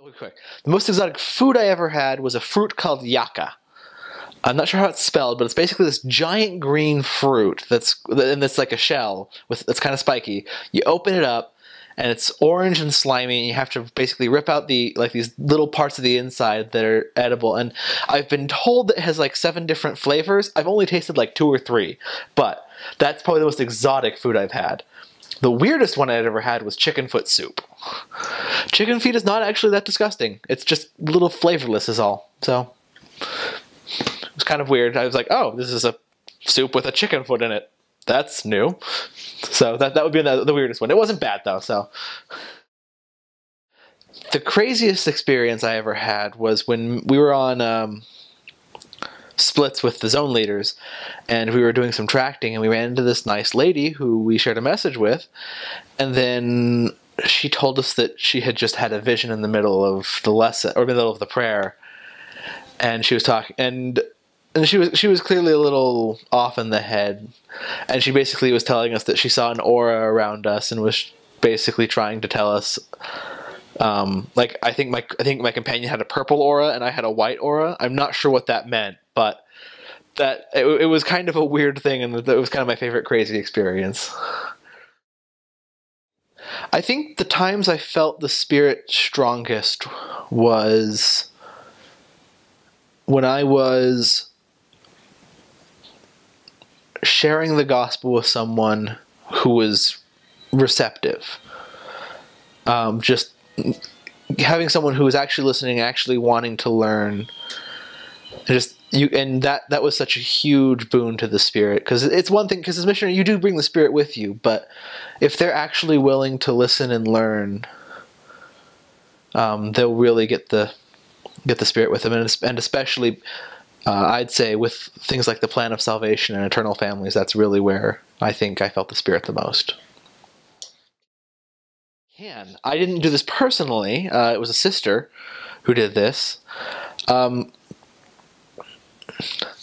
Real quick. The most exotic food I ever had was a fruit called yucca. I'm not sure how it's spelled, but it's basically this giant green fruit that's like a shell that's kind of spiky. You open it up, and it's orange and slimy, and you have to basically rip out these little parts of the inside that are edible. And I've been told that it has like 7 different flavors. I've only tasted like 2 or 3, but that's probably the most exotic food I've had. The weirdest one I'd ever had was chicken foot soup. Chicken feet is not actually that disgusting. It's just a little flavorless is all. So it was kind of weird. I was like, oh, this is a soup with a chicken foot in it. That's new. So that would be the weirdest one. It wasn't bad though. So the craziest experience I ever had was when we were on splits with the zone leaders, and we were doing some tracting, and we ran into this nice lady who we shared a message with, and then she told us that she had just had a vision in the middle of the lesson, or in the middle of the prayer, and she was talking, and she was clearly a little off in the head, and she basically was telling us that she saw an aura around us and was basically trying to tell us, like I think my companion had a purple aura and I had a white aura. I'm not sure what that meant, but it was kind of a weird thing, and that was kind of my favorite crazy experience. I think the times I felt the spirit strongest was when I was sharing the gospel with someone who was receptive. Just having someone who was actually listening, actually wanting to learn, and that was such a huge boon to the spirit, because it's one thing, because as missionary you do bring the spirit with you, but if they're actually willing to listen and learn, they'll really get the spirit with them, and especially I'd say with things like the plan of salvation and eternal families, that's really where I think I felt the spirit the most. I didn't do this personally. It was a sister who did this.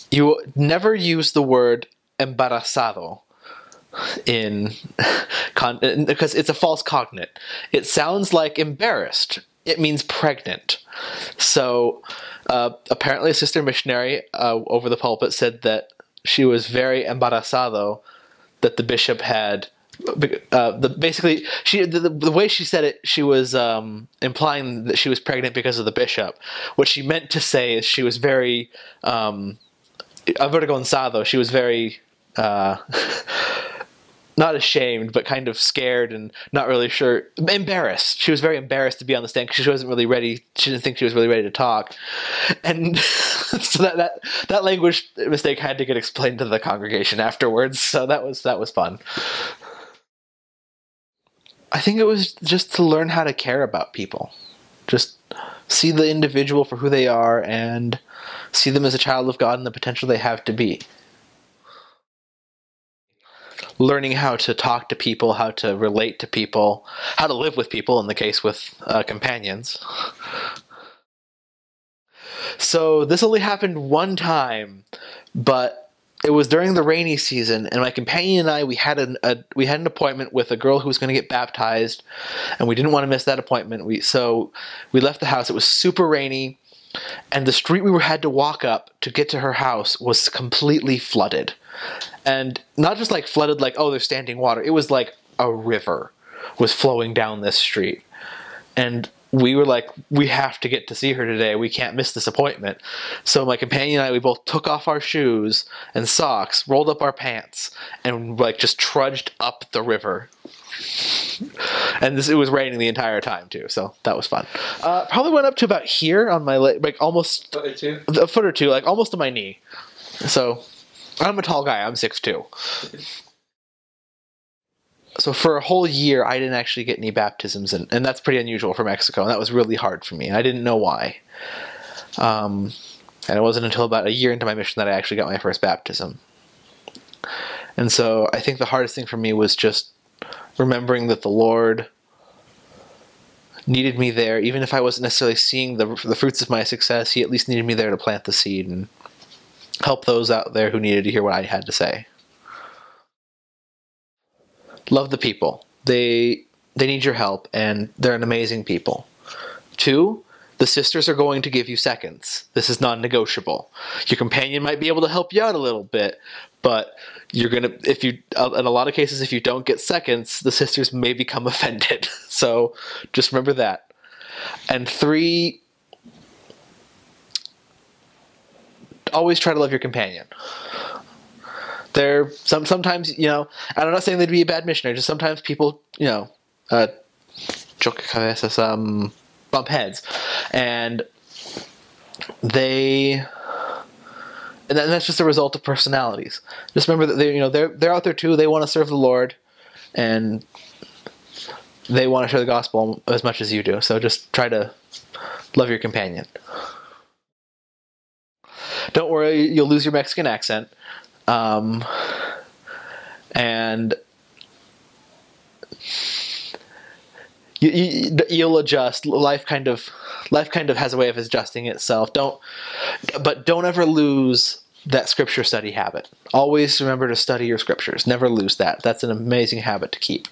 You never use the word embarazado because it's a false cognate. It sounds like embarrassed. It means pregnant. So apparently a sister missionary over the pulpit said that she was very embarazado, that the bishop had basically the way she said it, she was implying that she was pregnant because of the bishop. What she meant to say is she was very avergonzado. She was very not ashamed, but kind of scared and not really sure, embarrassed. She was very embarrassed to be on the stand because she wasn't really ready. She didn't think she was really ready to talk, and so that language mistake had to get explained to the congregation afterwards. So that was fun. I think it was just to learn how to care about people. Just see the individual for who they are and see them as a child of God and the potential they have to be. Learning how to talk to people, how to relate to people, how to live with people, in the case with companions. So this only happened one time, but it was during the rainy season, and my companion and I, we had an appointment with a girl who was going to get baptized, and we didn't want to miss that appointment. So we left the house. It was super rainy, and the street we had to walk up to get to her house was completely flooded. And not just like flooded like, oh, there's standing water. It was like a river was flowing down this street. And we were like, we have to get to see her today. We can't miss this appointment. So my companion and I, we both took off our shoes and socks, rolled up our pants, and like just trudged up the river. And it was raining the entire time too, so that was fun. Probably went up to about here on my leg, like almost a foot or two, like almost to my knee. So I'm a tall guy. I'm 6'2". So for a whole year, I didn't actually get any baptisms, and that's pretty unusual for Mexico, and that was really hard for me. I didn't know why. And it wasn't until about a year into my mission that I actually got my first baptism. And so I think the hardest thing for me was just remembering that the Lord needed me there. Even if I wasn't necessarily seeing the fruits of my success, He at least needed me there to plant the seed and help those out there who needed to hear what I had to say. Love the people. They need your help, and they're an amazing people. 2, the sisters are going to give you seconds. This is non-negotiable. Your companion might be able to help you out a little bit, but you're gonna, if you, in a lot of cases, if you don't get seconds, the sisters may become offended. So just remember that. And 3, always try to love your companion. Sometimes, you know, and I'm not saying they'd be a bad missionary, just sometimes people, you know, bump heads, and that's just a result of personalities. Just remember that they're out there too. They want to serve the Lord, and they want to share the gospel as much as you do. So just try to love your companion. Don't worry, you'll lose your Mexican accent, and you'll adjust. Life kind of has a way of adjusting itself. Don't ever lose that scripture study habit. Always remember to study your scriptures. Never lose that. That's an amazing habit to keep.